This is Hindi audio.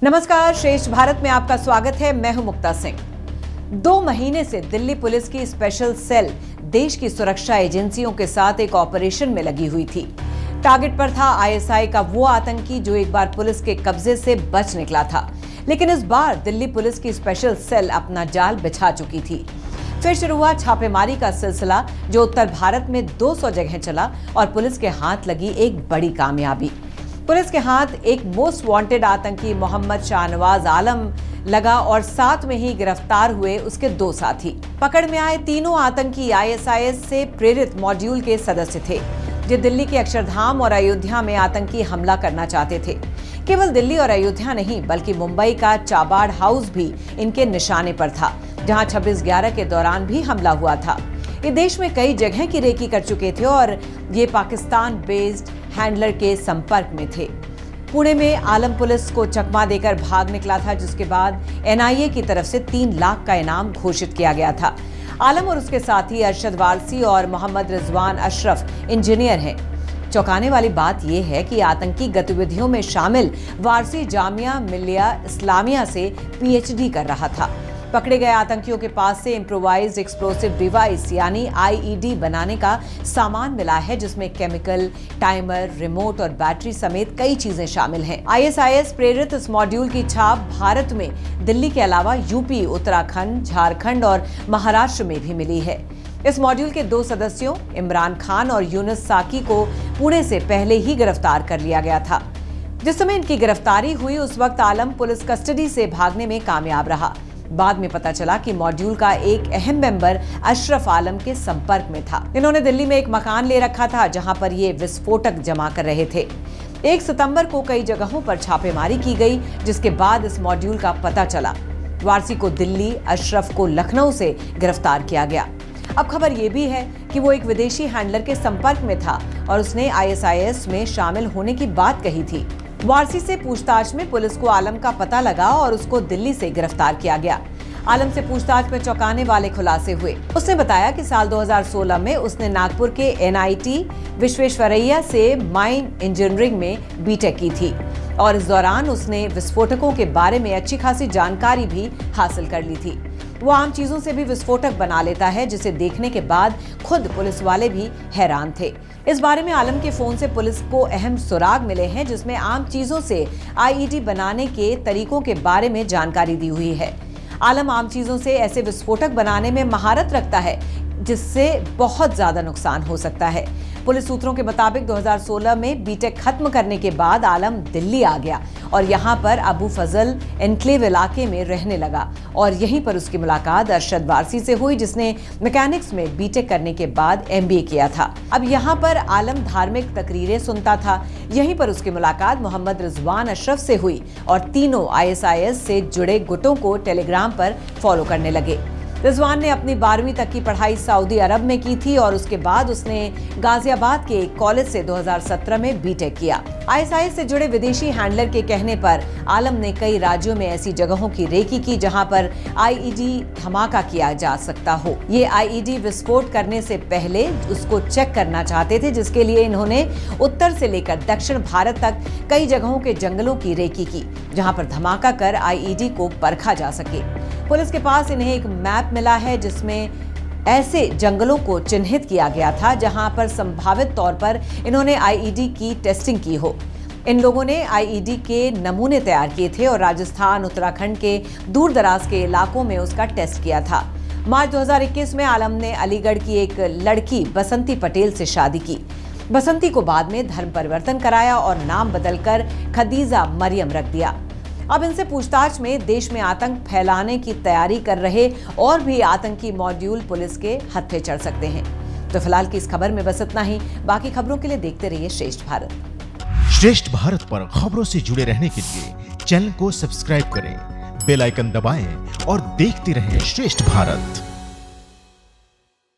नमस्कार, श्रेष्ठ भारत में आपका स्वागत है। मैं हूं मुक्ता सिंह। 2 महीने से दिल्ली पुलिस की स्पेशल सेल देश की सुरक्षा एजेंसियों के साथ एक ऑपरेशन में लगी हुई थी। टारगेट पर था आईएसआई का वो आतंकी जो एक बार पुलिस के कब्जे से बच निकला था, लेकिन इस बार दिल्ली पुलिस की स्पेशल सेल अपना जाल बिछा चुकी थी। फिर शुरू हुआ छापेमारी का सिलसिला जो उत्तर भारत में 200 जगह चला और पुलिस के हाथ लगी एक बड़ी कामयाबी। पुलिस के हाथ एक मोस्ट वांटेड आतंकी मोहम्मद शाहनवाज आलम लगा और साथ में ही गिरफ्तार हुए उसके 2 साथी। पकड़ में आए तीनों आतंकी आईएसआईएस से प्रेरित मॉड्यूल के सदस्य थे जो दिल्ली के अक्षरधाम और अयोध्या में आतंकी हमला करना चाहते थे। केवल दिल्ली और अयोध्या नहीं बल्कि मुंबई का चाबाड़ हाउस भी इनके निशाने पर था, जहां 26/11 के दौरान भी हमला हुआ था। ये देश में कई जगह की रेकी कर चुके थे और ये पाकिस्तान बेस्ड हैंडलर के संपर्क में थे। पुणे में आलम पुलिस को चकमा देकर भाग निकला था, जिसके बाद एनआईए की तरफ से 3 लाख का इनाम घोषित किया गया था। आलम और उसके साथी अरशद वारसी और मोहम्मद रिजवान अशरफ इंजीनियर हैं। चौंकाने वाली बात यह है कि आतंकी गतिविधियों में शामिल वारसी जामिया मिलिया इस्लामिया से पीएचडी कर रहा था। पकड़े गए आतंकियों के पास से इम्प्रोवाइज्ड एक्सप्लोसिव डिवाइस यानी आईईडी बनाने का सामान मिला है, जिसमें केमिकल, टाइमर, रिमोट और बैटरी समेत कई चीजें शामिल हैं। आईएसआईएस प्रेरित इस मॉड्यूल की छाप भारत में दिल्ली के अलावा यूपी, उत्तराखंड, झारखंड और महाराष्ट्र में भी मिली है। इस मॉड्यूल के 2 सदस्यों इमरान खान और यूनुस साकी को पुणे से पहले ही गिरफ्तार कर लिया गया था। जिस समय इनकी गिरफ्तारी हुई उस वक्त आलम पुलिस कस्टडी से भागने में कामयाब रहा। बाद में पता चला कि मॉड्यूल का एक अहम मेंबर अशरफ आलम के संपर्क में था। इन्होंने दिल्ली में एक मकान ले रखा था जहां पर ये विस्फोटक जमा कर रहे थे। 1 सितंबर को कई जगहों पर छापेमारी की गई, जिसके बाद इस मॉड्यूल का पता चला। वारसी को दिल्ली, अशरफ को लखनऊ से गिरफ्तार किया गया। अब खबर ये भी है कि वो एक विदेशी हैंडलर के संपर्क में था और उसने आईएसआईएस में शामिल होने की बात कही थी। वारसी से पूछताछ में पुलिस को आलम का पता लगा और उसको दिल्ली से गिरफ्तार किया गया। आलम से पूछताछ में चौंकाने वाले खुलासे हुए। उसने बताया कि साल 2016 में उसने नागपुर के एनआईटी विश्वेश्वरैया से माइन इंजीनियरिंग में बीटेक की थी और इस दौरान उसने विस्फोटकों के बारे में अच्छी खासी जानकारी भी हासिल कर ली थी। वो आम चीजों से भी विस्फोटक बना लेता है, जिसे देखने के बाद खुद पुलिस वाले भी हैरान थे। इस बारे में आलम के फोन से पुलिस को अहम सुराग मिले हैं, जिसमें आम चीजों से आईईडी बनाने के तरीकों के बारे में जानकारी दी हुई है। आलम आम चीजों से ऐसे विस्फोटक बनाने में महारत रखता है जिससे बहुत ज्यादा नुकसान हो सकता है। पुलिस सूत्रों के मुताबिक 2016 में बीटेक खत्म करने के बाद आलम दिल्ली आ गया और यहाँ पर अबू फजल एनक्लेव इलाके में रहने लगा और यहीं पर उसकी मुलाकात अरशद वारसी से हुई, जिसने मैकेनिक्स में बीटेक करने के बाद एमबीए किया था। अब यहाँ पर आलम धार्मिक तकरीरें सुनता था। यहीं पर उसकी मुलाकात मोहम्मद रिजवान अशरफ से हुई और तीनों आईएसआईएस से जुड़े गुटों को टेलीग्राम पर फॉलो करने लगे। रिजवान ने अपनी 12वीं तक की पढ़ाई सऊदी अरब में की थी और उसके बाद उसने गाजियाबाद के एक कॉलेज से 2017 में बीटेक किया। आईएसआईएस से जुड़े विदेशी हैंडलर के कहने पर आलम ने कई राज्यों में ऐसी जगहों की रेकी की जहां पर आईईडी धमाका किया जा सकता हो। ये आईईडी विस्फोट करने से पहले उसको चेक करना चाहते थे, जिसके लिए इन्होंने उत्तर से लेकर दक्षिण भारत तक कई जगहों के जंगलों की रेकी की, जहां पर धमाका कर आईईडी को परखा जा सके। पुलिस के पास इन्हें एक मैप मिला है जिसमें ऐसे जंगलों को चिन्हित किया गया था जहां पर संभावित तौर पर इन्होंने आईईडी की टेस्टिंग की हो। इन लोगों ने आईईडी के नमूने तैयार किए थे और राजस्थान, उत्तराखंड के दूर दराज के इलाकों में उसका टेस्ट किया था। मार्च 2021 में आलम ने अलीगढ़ की एक लड़की बसंती पटेल से शादी की। बसंती को बाद में धर्म परिवर्तन कराया और नाम बदलकर खदीजा मरियम रख दिया। अब इनसे पूछताछ में देश में आतंक फैलाने की तैयारी कर रहे और भी आतंकी मॉड्यूल पुलिस के हत्थे चढ़ सकते हैं। तो फिलहाल की इस खबर में बस इतना ही। बाकी खबरों के लिए देखते रहिए श्रेष्ठ भारत। श्रेष्ठ भारत पर खबरों से जुड़े रहने के लिए चैनल को सब्सक्राइब करें, बेल आइकन दबाएं और देखते रहें श्रेष्ठ भारत।